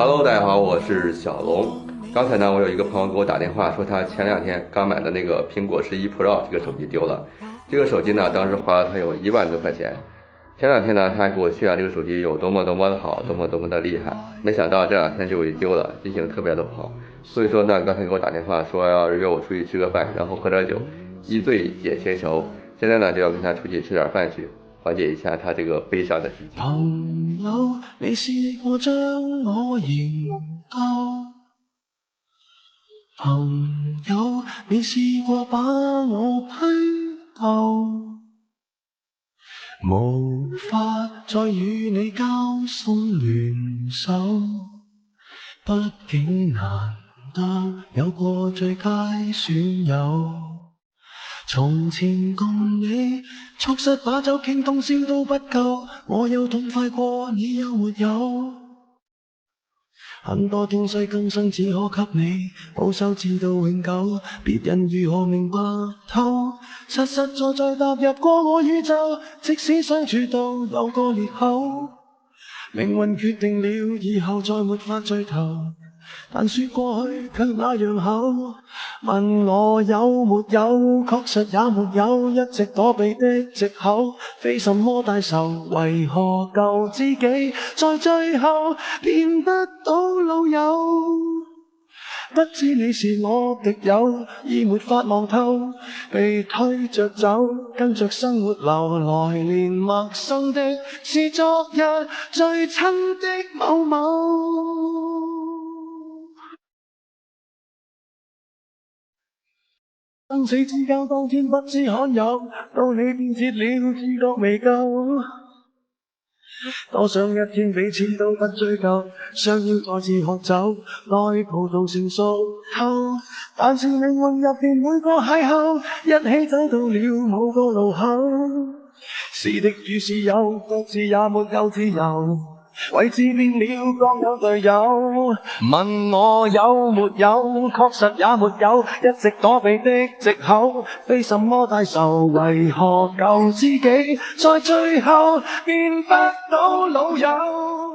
Hello，大家好，我是小龙。刚才呢，我有一个朋友给我打电话，说他前2天刚买的那个苹果11 Pro 这个手机丢了。这个手机呢，当时花了他有1万多块钱。前2天呢，他还给我炫耀这个手机有多么的好，多么的厉害。没想到这2天就给丢了，心情特别的不好。所以说呢，刚才给我打电话说要约我出去吃个饭，然后喝点酒，一醉解千愁。现在呢，就要跟他出去吃点饭去，缓解一下他这个悲伤的心情。朋友，你試過將我營救？朋友，你試過把我批鬥？無法再與你交心聯手，畢竟難得有過最佳損友。從前共你促膝把酒傾通宵都不夠，我有痛快過你有沒有？很多東西今生只可給你保守至到永久，別人如何明白透？實實在在踏入過我宇宙，即使相處到有個裂口，命運決定了以後再沒法聚頭。但說過去卻那樣厚，問我有沒有，確實也沒有，一直躲避的藉口，非什麼大仇，為何舊知己在最後變不到老友？不知你是我敵友，已沒法望透，被推着走，跟着生活流來，連陌生的是昨日最親的某某。生死之交當天不知罕有，到你變節了，自覺未夠。多想一天彼此都不追究，相邀再次喝酒，待葡萄成熟透。但是命運入面每個邂逅，一起走到了某個路口。是敵與是友，各自也沒有自由。位置變了，各有隊友。問我有沒有，確實也沒有，一直躲避的藉口，非什麼大仇，為何舊知己在最後變不到老友？